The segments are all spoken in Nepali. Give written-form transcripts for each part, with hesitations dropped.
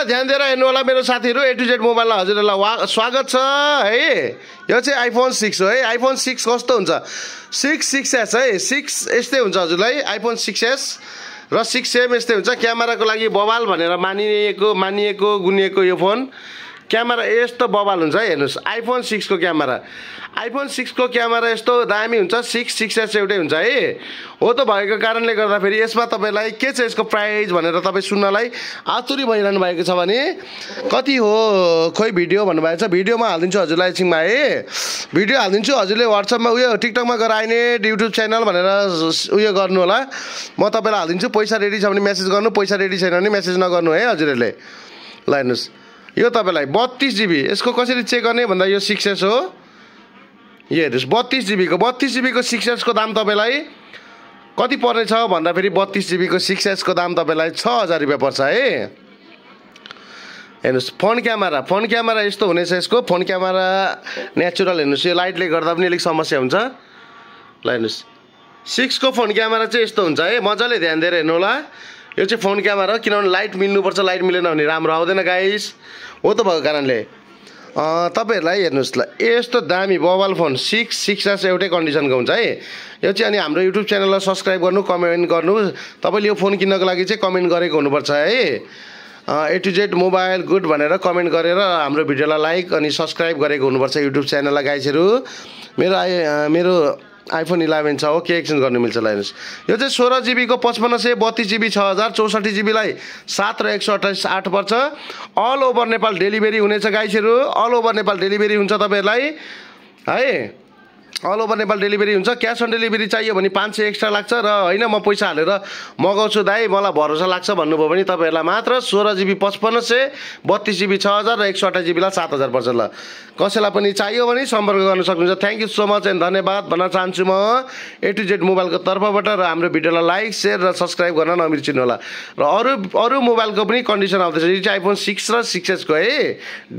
होला ध्यान दिएर हेर्नु होला मेरो साथीहरु A to Z मोबाइलमा हजुरहरुलाई स्वागत छ है यो चाहिँ आइफोन 6 हो है आइफोन 6 कस्तो हुन्छ 6s है 6 यस्तै हुन्छ हजुरलाई आइफोन 6s र 6m यस्तै हुन्छ क्यामेराको लागि बवाल भनेर मानिएको गुनिएको यो फोन क्यामेरा यस्तो बवाल हुन्छ है हेर्नुस् आइफोन 6 को क्यामेरा आइफोन 6 को क्यामेरा यस्तो दामी हुन्छ 6s एउटै हुन्छ है हो त भएको कारणले गर्दा फेरि यसमा तपाईलाई के छ यसको प्राइस भनेर तपाई सुन्नलाई आतुरी भइरहनु भएको छ भने कति हो खोइ भिडियो भन्नु भएको छ भिडियोमा हाल्दिन्छु हजुरलाई एकछिनमा है भिडियो हाल्दिन्छु हजुरले WhatsApp मा उयो टिकटकमा गएर आइने YouTube च्यानल भनेर उयो गर्नु होला म तपाईलाई हाल्दिन्छु पैसा रेडी छ भने मेसेज गर्नु पैसा रेडी छैन भने मेसेज नगर्नु है हजुरले ल हेर्नुस् यो तपाईलाई 32 GB यसको कसरी चेक गर्ने भन्दा यो 6s हो यो हेर्नुस् 32 GB को 6s को दाम तपाईलाई कति पर्ने छ भन्दा फेरि 32 GB को 6s को दाम तपाईलाई 6000 रुपैयाँ पर्छ है हेर्नुस् फोन क्यामेरा यस्तो हुनेछ यसको फोन क्यामेरा नेचुरल हेर्नुस् यो लाइटले गर्दा पनि अलिक समस्या हुन्छ ल हेर्नुस् 6 को फोन क्यामेरा चाहिँ यस्तो हुन्छ है मजाले ध्यान दिएर हेर्नु होला यो चाहिँ फोन क्यामेरा किनभने लाइट मिल्नुपर्छ लाइट मिलेन भने राम्रो आउँदैन गाइस हो त भएको कारणले तपाईहरुलाई हेर्नुस् ल यस्तो दामी बवाल फोन 6s एउटै कन्डिसनको हुन्छ है यो चाहिँ अनि हाम्रो YouTube च्यानललाई सब्स्क्राइब गर्नु कमेन्ट गर्नु तपाईले यो फोन किन्नको लागि चाहिँ कमेन्ट गरेको हुनुपर्छ है A to Z mobile good भनेर कमेन्ट गरेर हाम्रो भिडियोलाई लाइक अनि सब्स्क्राइब गरेको हुनुपर्छ YouTube च्यानललाई गाइसहरु मेरो आइफोन 11 छ हो के एक्सचेन्ज गर्न मिल्छ ल हेर्नुस् यो चाहिँ 16 GB को 5500 32 GB 6000 64 GB लाई 7 र 128 8 पर्छ अल ओभर नेपाल डेलिभरी हुनेछ गाइसहरु अल ओभर नेपाल डेलिभरी हुन्छ तपाईहरुलाई है अल ओभर नेपाल डेलिभरी हुन्छ क्याश अन डेलिभरी चाहियो भने 500 एक्स्ट्रा लाग्छ र हैन म पैसा हालेर मगाउँछु दाइ मलाई भरोसा लाग्छ भन्नुभयो भने तपाईहरुलाई मात्र 16 GB 5500 32 GB 6000 र 128 GB लाई 7000 पर्छ ल कसैलाई पनि चाहियो भने सम्पर्क गर्न सक्नुहुन्छ thank you so much and धन्यवाद भन्न चाहन्छु म A to Z मोबाइलको तर्फबाट र हाम्रो भिडियोलाई लाइक शेयर र सब्स्क्राइब गर्न नबिर्सिनु होला र अरु मोबाइलको पनि कन्डिसन आउँदैछ यो चाहिँ आइफोन 6 र 6s को है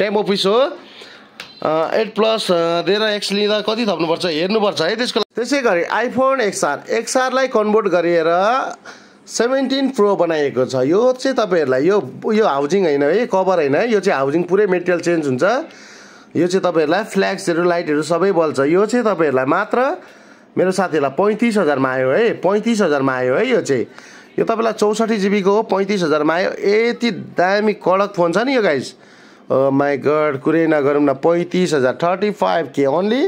डेमो पिस हो 8 प्लस दिएर एक्स लिँदा कति थप्नुपर्छ हेर्नुपर्छ है त्यसै गरी आइफोन XR लाई कन्भर्ट गरेर 17 प्रो बनाइएको छ यो चाहिँ तपाईहरुलाई यो हाउजिङ हैन है कभर हैन यो चाहिँ हाउजिङ पुरै मेटेरियल चेन्ज हुन्छ यो चाहिँ तपाईहरुलाई फ्ल्याग्सहरु लाइटहरु सबै बल्छ यो चाहिँ तपाईहरुलाई मात्र मेरो साथीहरुलाई 35000 मा आयो है 35000 मा आयो है यो चाहिँ यो तपाईलाई 64 GB को हो 35000 मा आयो यति दामी कडक फोन छ नि yo guys oh my God कुरै नगरौँ न 35000 35k ओन्ली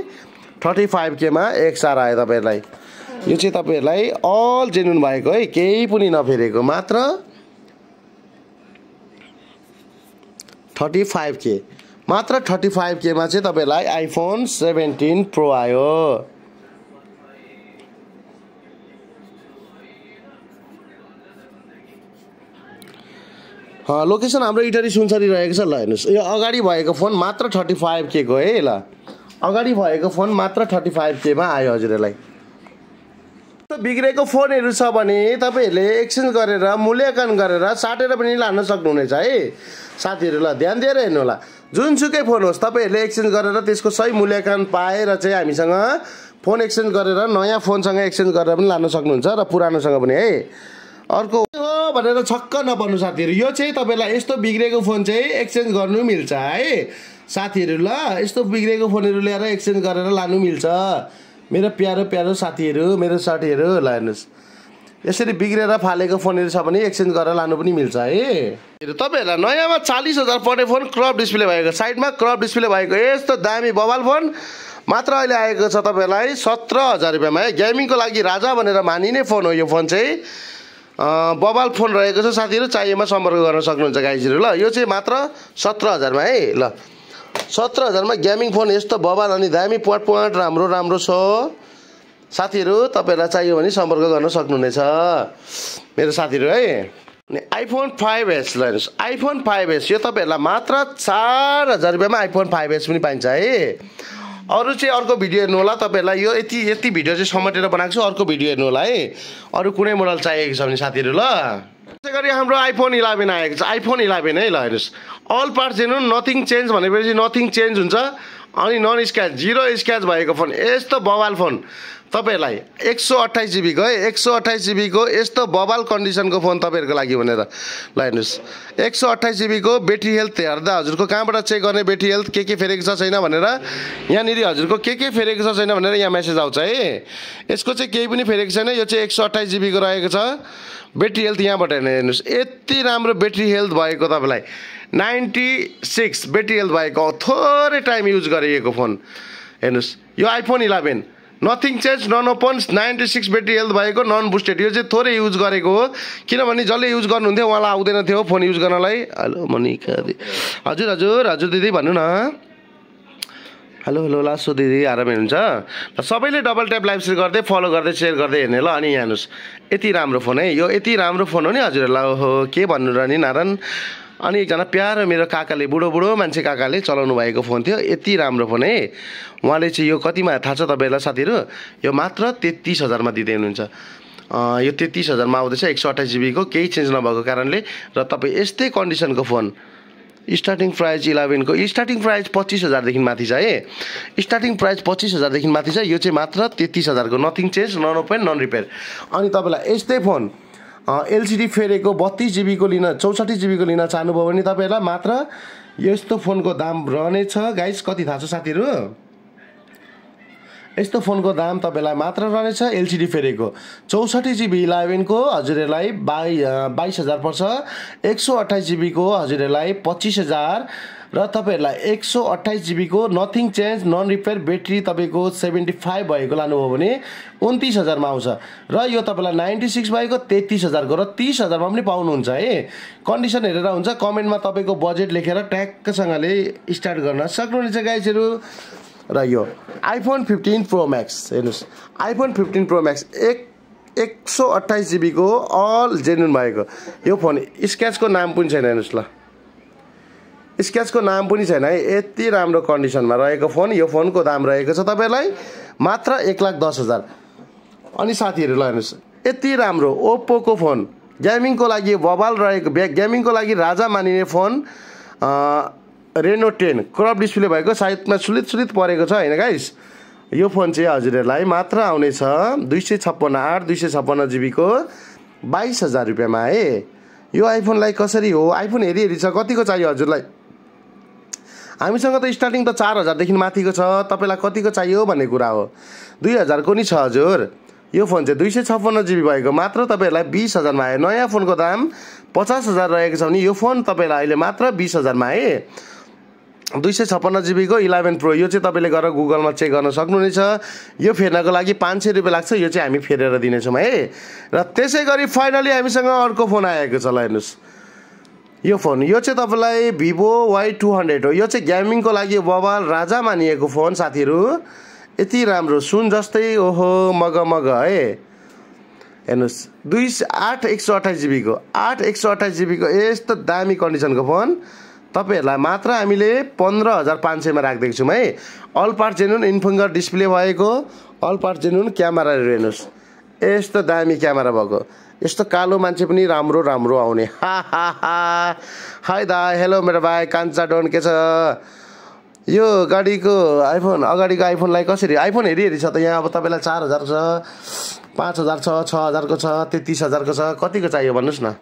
35k मा XR आयो तपाईहरुलाई यो चाहिँ तपाईहरुलाई अल जेन्युन भएको है केही पनि नफेरेको मात्र 35k मात्र 35k मा चाहिँ तपाईहरुलाई आइफोन 17 प्रो आयो लोकेसन हाम्रो इटरी सुनसरी रहेको छ ल हेर्नुस् यो अगाडि भएको फोन मात्र 35k को है ल अगाडि भएको फोन मात्र 35k मा आयो हजुरहरुलाई त बिग्रेको फोनहरु छ भने तपाईहरुले एक्सचेन्ज गरेर मूल्याङ्कन गरेर साटेर पनि लान सक्नुहुनेछ है साथीहरुलाई ध्यान दिएर हेर्नु होला जुनसुकै फोन होस् तपाईहरुले एक्सचेन्ज गरेर त्यसको सही मूल्याङ्कन पाएर चाहिँ हामीसँग फोन एक्सचेन्ज गरेर नयाँ फोनसँग एक्सचेन्ज गरेर पनि लान सक्नुहुन्छ र पुरानोसँग पनि है अर्को हो भनेर छक्क नपर्नु साथीहरु यो चाहिँ तपाईलाई यस्तो बिग्रेको फोन चाहिँ एक्सचेन्ज गर्नु मिल्छ है साथीहरु ल यस्तो बिग्रेको फोनहरु ल्याएर एक्सचेन्ज गरेर लानु मिल्छ मेरो प्यारो साथीहरु मेरो साथीहरु ल हेर्नुस् यसरी बिग्रेर फालेको फोनहरु छ भने एक्सचेन्ज गरेर लानु पनि मिल्छ है तपाईहरुलाई नयाँमा 40000 पर्ने फोन क्रप डिस्प्ले भएको साइडमा क्रप डिस्प्ले भएको यस्तो दामी बवाल फोन मात्र अहिले आएको छ तपाईहरुलाई 17000 रुपैयाँमा है गेमिङको लागि राजा भनेर मानिने फोन हो यो फोन चाहिँ बवाल फोन रहेको छ साथीहरु चाहिएमा सम्पर्क गर्न सक्नुहुन्छ गाइजहरु ल यो चाहिँ मात्र 17000 मा है ल 17000 मा गेमिङ फोन यस्तो बवाल अनि दामी पट राम्रो छ साथीहरु तपाईहरुलाई चाहियो भने सम्पर्क गर्न सक्नुहुनेछ मेरो साथीहरु है अनि आइफोन 5s ल हेर्नुस् आइफोन 5s यो तपाईहरुलाई मात्र 4000 रुपैयाँमा आइफोन 5s पनि पाइन्छ है अरु चाहिँ अर्को भिडियो हेर्नु होला तपाईहरुलाई यो यति भिडियो चाहिँ समेटेर बनाएको छु अर्को भिडियो हेर्नु होला है अरु कुनै मोडल चाहिएको छ भने साथीहरु ल त्यसैगरी हाम्रो आइफोन 11 आएको छ आइफोन 11 है ल हेर्नुस् अल पार्ट्स हेर्नु नथिङ चेन्ज भनेपछि नथिङ चेन्ज हुन्छ अनि नन स्क्र्याच 0 स्क्र्याच भएको फोन यस्तो बवाल फोन तपाईहरुलाई 128 GB को है 128 GB को यस्तो बवाल कन्डिसनको फोन तपाईहरुको लागि भनेर ल हेर्नुस् 128 GB को ब्याट्री हेल्थ हेर्दा हजुरको कहाँबाट चेक गर्ने ब्याट्री हेल्थ के फेरेको छ छैन भनेर यहाँनिर हजुरको के फेरेको छ छैन भनेर यहाँ मेसेज आउँछ है यसको चाहिँ केही पनि फेरेको छैन यो चाहिँ 128 GB को रहेको छ ब्याट्री हेल्थ यहाँबाट हेर्नुस् यति राम्रो ब्याट्री हेल्थ भएको तपाईलाई 96 ब्याट्री हेल्थ भएको थोरै टाइम युज गरिएको फोन हेर्नुस् यो iPhone 11 nothing change none open 96 battery health भएको नन बुस्टेड यो चाहिँ थोरै युज गरेको हो किनभने जसले युज गर्नुहुन्थ्यो उहाँलाई आउँदैन थियो फोन युज गर्नलाई हेलो मनिका हजुर हजुर हजुर दिदी भन्नु न हेलो हेलो लासो दिदी आरामै हुनुहुन्छ ल सबैले डबल ट्याप लाइभ सेयर गर्दै फलो गर्दै सेयर गर्दै हेर्ने ल अनि यहाँ हेर्नुस् यति राम्रो फोन है यो यति राम्रो फोन हो नि हजुरहरूलाई ओहो के भन्नु र नि नारायण अनि एकजना प्यारो मेरो काकाले बुढो मान्छे काकाले चलाउनु भएको फोन थियो यति राम्रो फोन है उहाँले चाहिँ यो कतिमा थाहा छ तपाईहरुलाई साथीहरु यो मात्र 33,000 मा दिँदै हुनुहुन्छ यो 33,000 मा आउँदैछ 128 GB को केही चेन्ज नभएको कारणले र तपाई यस्तै कन्डिसनको फोन स्टार्टिङ प्राइस 11 को स्टार्टिङ प्राइस 25,000 देखि माथि छ है स्टार्टिङ प्राइस 25,000 देखि माथि छ यो चाहिँ मात्र 33,000 को nothing change none open none repair अनि तपाईलाई यस्तै फोन एलसीडी फेरेको 32 GB को लिन 64 GB को लिन चाहनुभयो भने तपाईहरुलाई मात्र यस्तो फोनको दाम रहनेछ गाइस कति थाहा छ साथीहरु यस्तो फोनको दाम तपाईलाई मात्र रहनेछ एलसीडी फेरेको 64 GB 11 को हजुरहरुलाई 22,000 पर्छ 128 GB को हजुरहरुलाई 25,000 र तपाईहरुलाई 128 GB को nothing change none repair battery तपाईको 75 भएको लानुभयो भने 29,000 मा आउँछ र यो तपाईलाई 96 भएको 33,000 को र 30,000 मा पनि पाउनुहुन्छ है कन्डिसन हेरेर हुन्छ कमेन्टमा तपाईको बजेट लेखेर ट्याक्कसँगले स्टार्ट गर्न सक्नुहुनेछ गाइसहरु र यो आइफोन 15 प्रो मैक्स हेर्नुस् आइफोन 15 प्रो मैक्स 128 GB को अल जेन्युन भएको यो फोन स्क्र्याचको नाम पनि छैन हेर्नुस् ल स्क्र्याचको नाम पनि छैन है यति राम्रो कन्डिसनमा रहेको फोन यो फोनको दाम रहेको छ तपाईहरुलाई मात्र 1,10,000 अनि साथीहरु ल हेर्नुस् यति राम्रो ओप्पो को फोन गेमिङको लागि बबाल रहेको गेमिङको लागि राजा मानिने फोन रेनो 10 क्रप डिस्प्ले भएको साइडमा सुलित परेको छ हैन गाइस यो फोन चाहिँ हजुरहरुलाई मात्र आउने छ 256 GB को 22,000 रुपैयाँमा है यो आइफोनलाई कसरी हो आइफोन हेरी छ कतिको चाहियो हजुरलाई हामीसँग त स्टार्टिङ त 4,000 देखि माथिको छ तपाईलाई कतिको चाहियो भन्ने कुरा हो 2,000 को नि छ हजुर यो फोन चाहिँ 256 GB भएको मात्र तपाईहरुलाई 20,000 मा आयो नयाँ फोनको दाम 50,000 रहेको छ भने यो फोन तपाईलाई अहिले मात्र 20,000 मा आए 256 GB को 11 प्रो यो चाहिँ तपाईले गएर गुगलमा चेक गर्न सक्नुहुनेछ यो फेर्नको लागि 500 रुपैयाँ लाग्छ यो चाहिँ हामी फेरेर दिनेछौँ है र त्यसैगरी फाइनली हामीसँग अर्को फोन आएको छ ल हेर्नुस् यो फोन यो चाहिँ तपाईलाई Vivo Y200 हो यो चाहिँ गेमिङको लागि बबाल राजा मानिएको फोन साथीहरु यति राम्रो सुन जस्तै ओहो मग है हेर्नुस् 8 128 GB को 8 128 GB को यस्तो दामी कन्डिसनको फोन तपाईहरुलाई मात्र हामीले 15,500 मा राख्दैछु छौं है अल पार्ट जेन्युन इनफिंगर डिस्प्ले भएको अल पार्ट जेन्युन क्यामेरा हेर्नुस् यस्तो दामी क्यामेरा भएको यस्तो कालो मान्छे पनि राम्रो आउने हाय दा हेलो मेरो भाइ कान्छा डोन के छ यो गाडीको आइफोन अगाडिको आइफोनलाई कसरी आइफोन हेरी छ त यहाँ अब तपाईलाई 4,000 छ 5,000 छ 6,000 को छ 33,000 को छ कतिको चाहियो भन्नुस् न